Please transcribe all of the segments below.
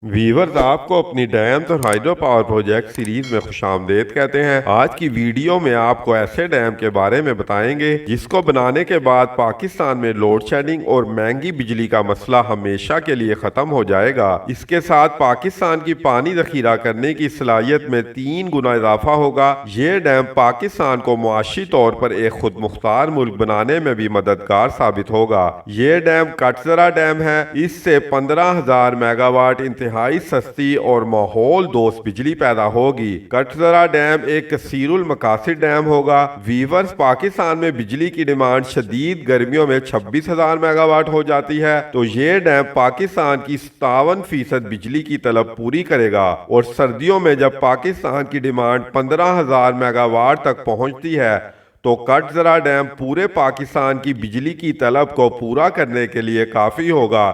Viewers آپ کو اپنی ڈیمز اور ہائیڈرو پاور پروجیکٹ سیریز میں خوش آمدید کہتے ہیں۔ آج کی ویڈیو میں آپ کو ایسے ڈیم کے بارے میں بتائیں گے جس کو بنانے کے بعد پاکستان میں لوڈ شیڈنگ اور مہنگی بجلی کا مسئلہ ہمیشہ کے لیے ختم ہو جائے گا۔ اس کے ساتھ پاکستان کی پانی ذخیرہ کرنے کی صلاحیت میں 3 گنا اضافہ ہوگا۔ یہ ڈیم پاکستان کو معاشی طور پر ایک خود مختار ملک بنانے میں بھی مددگار ثابت ہوگا۔ یہ ڈیم کٹزرہ ڈیم ہے۔ اس سے 15,000 میگا واٹ انتہائی سستی اور ماحول دوست بجلی پیدا ہوگی۔ کٹزرہ ڈیم ایک کثیر المقاصد ڈیم ہوگا۔ ویورز، پاکستان میں بجلی کی ڈیمانڈ شدید گرمیوں میں 26,000 میگا واٹ ہو جاتی ہے، تو یہ ڈیم پاکستان کی 57% بجلی کی طلب پوری کرے گا، اور سردیوں میں جب پاکستان کی ڈیمانڈ 15,000 میگا واٹ تک پہنچتی ہے تو کٹزرہ ڈیم پورے پاکستان کی بجلی کی طلب کو پورا کرنے کے لیے کافی ہوگا۔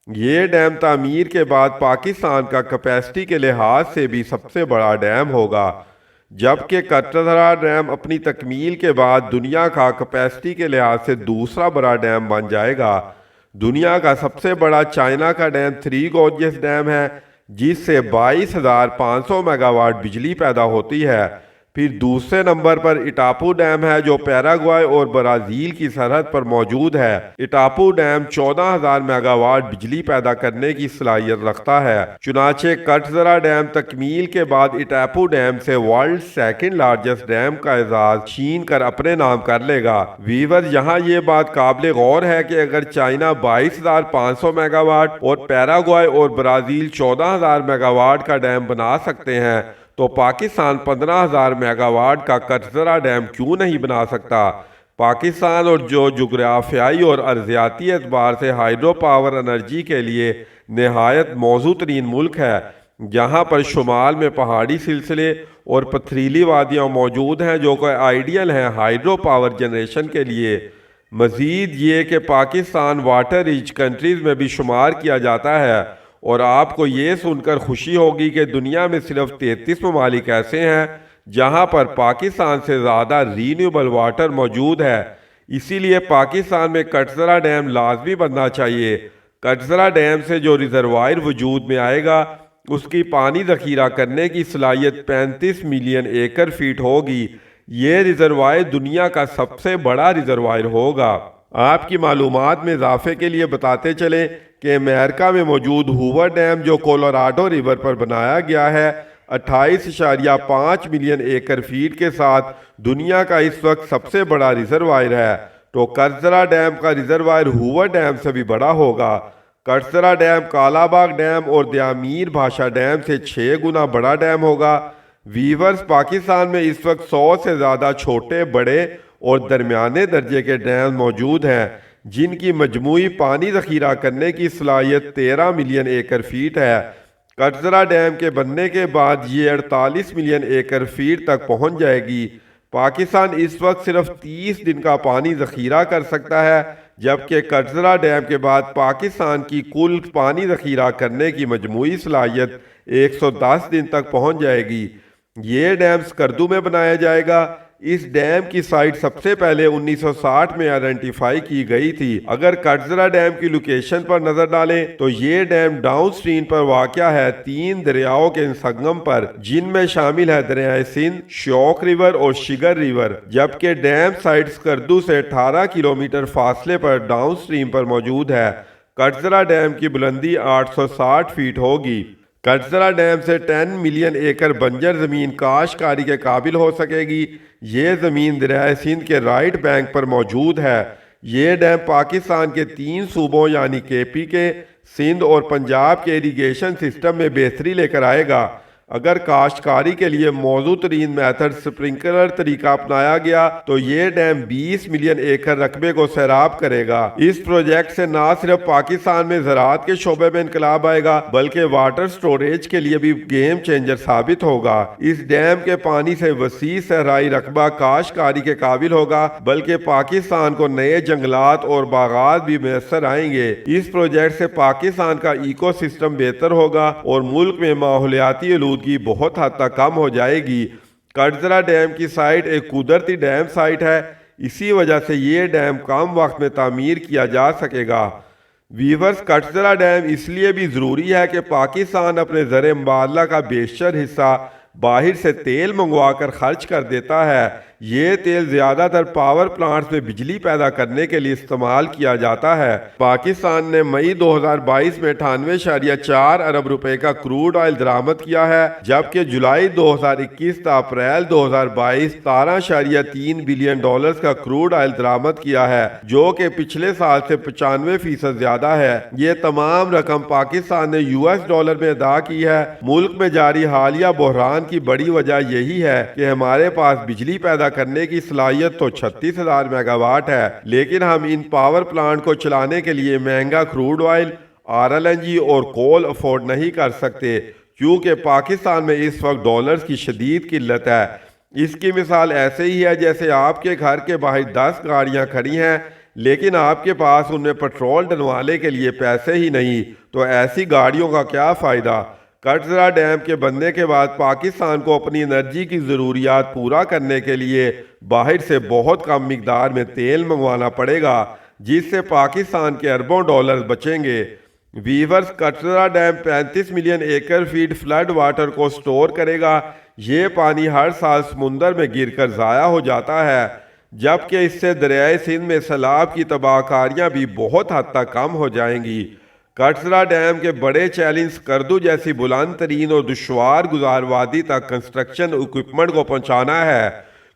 یہ ڈیم تعمیر کے بعد پاکستان کا کیپیسٹی کے لحاظ سے بھی سب سے بڑا ڈیم ہوگا، جبکہ کٹزرہ ڈیم اپنی تکمیل کے بعد دنیا کا کیپیسٹی کے لحاظ سے دوسرا بڑا ڈیم بن جائے گا۔ دنیا کا سب سے بڑا چائنا کا ڈیم 3 گورجز ڈیم ہے، جس سے 22,500 میگا واٹ بجلی پیدا ہوتی ہے۔ پھر دوسرے نمبر پر اٹاپو ڈیم ہے، جو پیراگوئے اور برازیل کی سرحد پر موجود ہے۔ اٹاپو ڈیم 14,000 میگا واٹ بجلی پیدا کرنے کی صلاحیت رکھتا ہے۔ چنانچہ کٹزرہ ڈیم تکمیل کے بعد اٹاپو ڈیم سے ورلڈ سیکنڈ لارجسٹ ڈیم کا اعزاز چھین کر اپنے نام کر لے گا۔ ویور، یہاں یہ بات قابل غور ہے کہ اگر چائنا 22,500 میگا واٹ اور پیراگوئے اور برازیل 14,000 میگا واٹ کا ڈیم بنا سکتے ہیں، تو پاکستان 15,000 میگا واٹ کا کٹزرہ ڈیم کیوں نہیں بنا سکتا؟ پاکستان اور جو جغرافیائی اور ارضیاتی اعتبار سے ہائیڈرو پاور انرجی کے لیے نہایت موزوں ترین ملک ہے، جہاں پر شمال میں پہاڑی سلسلے اور پتھریلی وادیاں موجود ہیں جو کہ آئیڈیل ہیں ہائیڈرو پاور جنریشن کے لیے۔ مزید یہ کہ پاکستان واٹر ریچ کنٹریز میں بھی شمار کیا جاتا ہے، اور آپ کو یہ سن کر خوشی ہوگی کہ دنیا میں صرف 33 ممالک ایسے ہیں جہاں پر پاکستان سے زیادہ رینیوبل واٹر موجود ہے۔ اسی لیے پاکستان میں کٹزرہ ڈیم لازمی بننا چاہیے۔ کٹزرہ ڈیم سے جو ریزروائر وجود میں آئے گا، اس کی پانی ذخیرہ کرنے کی صلاحیت 35 ملین ایکڑ فیٹ ہوگی۔ یہ ریزروائر دنیا کا سب سے بڑا ریزروائر ہوگا۔ آپ کی معلومات میں اضافے کے لیے بتاتے چلیں کہ امریکہ میں موجود ہوور ڈیم، جو کولوراڈو ریور پر بنایا گیا ہے، 28.5 ملین ایکڑ فیٹ کے ساتھ دنیا کا اس وقت سب سے بڑا ریزروائر ہے، تو کٹزرہ ڈیم کا ریزروائر ہوور ڈیم سے بھی بڑا ہوگا۔ کٹزرہ ڈیم کالا باغ ڈیم اور دیامیر بھاشا ڈیم سے 6 گنا بڑا ڈیم ہوگا۔ ویورز، پاکستان میں اس وقت 100 سے زیادہ چھوٹے، بڑے اور درمیانے درجے کے ڈیم موجود ہیں، جن کی مجموعی پانی ذخیرہ کرنے کی صلاحیت 13 ملین ایکڑ فیٹ ہے۔ کٹزرہ ڈیم کے بننے کے بعد یہ 48 ملین ایکڑ فیٹ تک پہنچ جائے گی۔ پاکستان اس وقت صرف 30 دن کا پانی ذخیرہ کر سکتا ہے، جبکہ کٹزرہ ڈیم کے بعد پاکستان کی کل پانی ذخیرہ کرنے کی مجموعی صلاحیت 110 دن تک پہنچ جائے گی۔ یہ ڈیم اسکردو میں بنایا جائے گا۔ اس ڈیم کی سائٹ سب سے پہلے 1960 میں آئیڈینٹیفائی کی گئی تھی۔ اگر کٹزرہ ڈیم کی لوکیشن پر نظر ڈالیں تو یہ ڈیم ڈاؤن سٹریم پر واقع ہے 3 دریاؤں کے سنگم پر، جن میں شامل ہے دریائے سندھ، شیوک ریور اور شگر ریور، جبکہ ڈیم سائٹ اسکردو سے 18 کلومیٹر فاصلے پر ڈاؤن سٹریم پر موجود ہے۔ کٹزرہ ڈیم کی بلندی 860 فیٹ ہوگی۔ کٹزرہ ڈیم سے 10 ملین ایکڑ بنجر زمین کاشتکاری کے قابل ہو سکے گی۔ یہ زمین دریائے سندھ کے رائٹ بینک پر موجود ہے۔ یہ ڈیم پاکستان کے 3 صوبوں یعنی KP کے، سندھ اور پنجاب کے اریگیشن سسٹم میں بہتری لے کر آئے گا۔ اگر کاشتکاری کے لیے موزوں ترین میتھڈ سپرنکلر طریقہ اپنایا گیا تو یہ ڈیم 20 ملین ایکڑ رقبے کو سیراب کرے گا۔ اس پروجیکٹ سے نہ صرف پاکستان میں زراعت کے شعبے میں انقلاب آئے گا، بلکہ واٹر سٹوریج کے لیے بھی گیم چینجر ثابت ہوگا۔ اس ڈیم کے پانی سے وسیع صحرائی رقبہ کاشتکاری کے قابل ہوگا، بلکہ پاکستان کو نئے جنگلات اور باغات بھی میسر آئیں گے۔ اس پروجیکٹ سے پاکستان کا ایکو سسٹم بہتر ہوگا اور ملک میں ماحولیاتی آلودگی بہت حد تک کم ہو جائے گی۔ کٹزرہ ڈیم کی سائٹ ایک قدرتی ڈیم سائٹ ہے، اسی وجہ سے یہ ڈیم کم وقت میں تعمیر کیا جا سکے گا۔ ویورز کٹزرا ڈیم اس لیے بھی ضروری ہے کہ پاکستان اپنے زر مبادلہ کا بیشتر حصہ باہر سے تیل منگوا کر خرچ کر دیتا ہے۔ یہ تیل زیادہ تر پاور پلانٹس میں بجلی پیدا کرنے کے لیے استعمال کیا جاتا ہے۔ پاکستان نے مئی 2022 میں 98.4 ارب روپے کا کروڈ آئل درآمد کیا ہے، جبکہ جولائی 2021 تا اپریل 2022 $17.3 بلین کا کروڈ آئل درآمد کیا ہے، جو کہ پچھلے سال سے 95% زیادہ ہے۔ یہ تمام رقم پاکستان نے $US میں ادا کی ہے۔ ملک میں جاری حالیہ بحران کی بڑی وجہ یہی ہے کہ ہمارے پاس بجلی پیدا کرنے کی صلاحیت تو 36,000 میگا واٹ ہے، لیکن ہم ان پاور پلانٹ کو چلانے کے لیے مہنگا کروڈ آئل، RLNG اور کول افورڈ نہیں کر سکتے، کیونکہ پاکستان میں اس وقت ڈالرز کی شدید قلت ہے۔ اس کی مثال ایسے ہی ہے جیسے آپ کے گھر کے باہر 10 گاڑیاں کھڑی ہیں، لیکن آپ کے پاس ان میں پیٹرول ڈلوانے کے لیے پیسے ہی نہیں، تو ایسی گاڑیوں کا کیا فائدہ؟ کٹزرا ڈیم کے بننے کے بعد پاکستان کو اپنی انرجی کی ضروریات پورا کرنے کے لیے باہر سے بہت کم مقدار میں تیل منگوانا پڑے گا، جس سے پاکستان کے اربوں ڈالر بچیں گے۔ ویورز، کٹزرا ڈیم 35 ملین ایکڑ فیٹ فلڈ واٹر کو سٹور کرے گا۔ یہ پانی ہر سال سمندر میں گر کر ضائع ہو جاتا ہے، جبکہ اس سے دریائے سندھ میں سیلاب کی تباہ کاریاں بھی بہت حد تک کم ہو جائیں گی۔ کٹزرا ڈیم کے بڑے چیلنج سکردو جیسی بلند ترین اور دشوار گزار وادی تک کنسٹرکشن اکوپمنٹ کو پہنچانا ہے،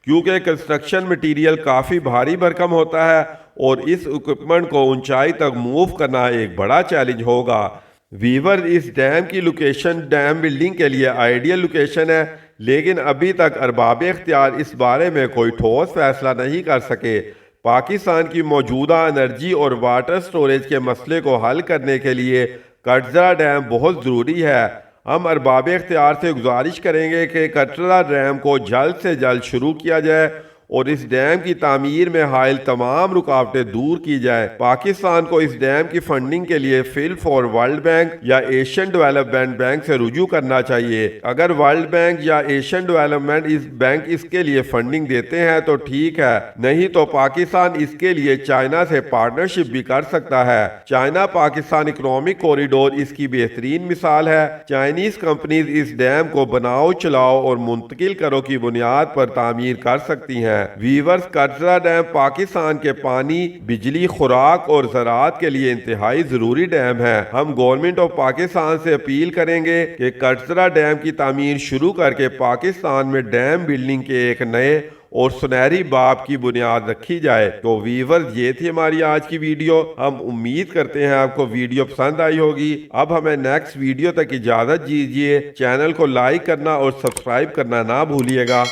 کیونکہ کنسٹرکشن مٹیریل کافی بھاری بھرکم ہوتا ہے اور اس اکوپمنٹ کو اونچائی تک موو کرنا ایک بڑا چیلنج ہوگا۔ ویور، اس ڈیم کی لوکیشن ڈیم بلڈنگ کے لیے آئیڈیل لوکیشن ہے، لیکن ابھی تک ارباب اختیار اس بارے میں کوئی ٹھوس فیصلہ نہیں کر سکے۔ پاکستان کی موجودہ انرجی اور واٹر سٹوریج کے مسئلے کو حل کرنے کے لیے کٹزرا ڈیم بہت ضروری ہے۔ ہم ارباب اختیار سے گزارش کریں گے کہ کٹزرا ڈیم کو جلد سے جلد شروع کیا جائے اور اس ڈیم کی تعمیر میں حائل تمام رکاوٹیں دور کی جائے۔ پاکستان کو اس ڈیم کی فنڈنگ کے لیے فل فور ورلڈ بینک یا ایشین ڈیولپمنٹ بینک سے رجوع کرنا چاہیے۔ اگر ورلڈ بینک یا ایشین ڈیولپمنٹ بینک اس کے لیے فنڈنگ دیتے ہیں تو ٹھیک ہے، نہیں تو پاکستان اس کے لیے چائنا سے پارٹنرشپ بھی کر سکتا ہے۔ چائنا پاکستان اکنامک کوریڈور اس کی بہترین مثال ہے۔ چائنیز کمپنیز اس ڈیم کو بناؤ، چلاؤ اور منتقل کرو کی بنیاد پر تعمیر کر سکتی ہیں۔ ویورز، کٹزرا ڈیم پاکستان کے پانی، بجلی، خوراک اور زراعت کے لیے انتہائی ضروری ڈیم ہے۔ ہم گورنمنٹ آف پاکستان سے اپیل کریں گے کہ کٹزرا ڈیم کی تعمیر شروع کر کے پاکستان میں ڈیم بلڈنگ کے ایک نئے اور سنہری باب کی بنیاد رکھی جائے۔ تو ویورز، یہ تھی ہماری آج کی ویڈیو۔ ہم امید کرتے ہیں آپ کو ویڈیو پسند آئی ہوگی۔ اب ہمیں نیکسٹ ویڈیو تک اجازت دیجیے۔ چینل کو لائک کرنا اور سبسکرائب کرنا نہ بھولیے گا۔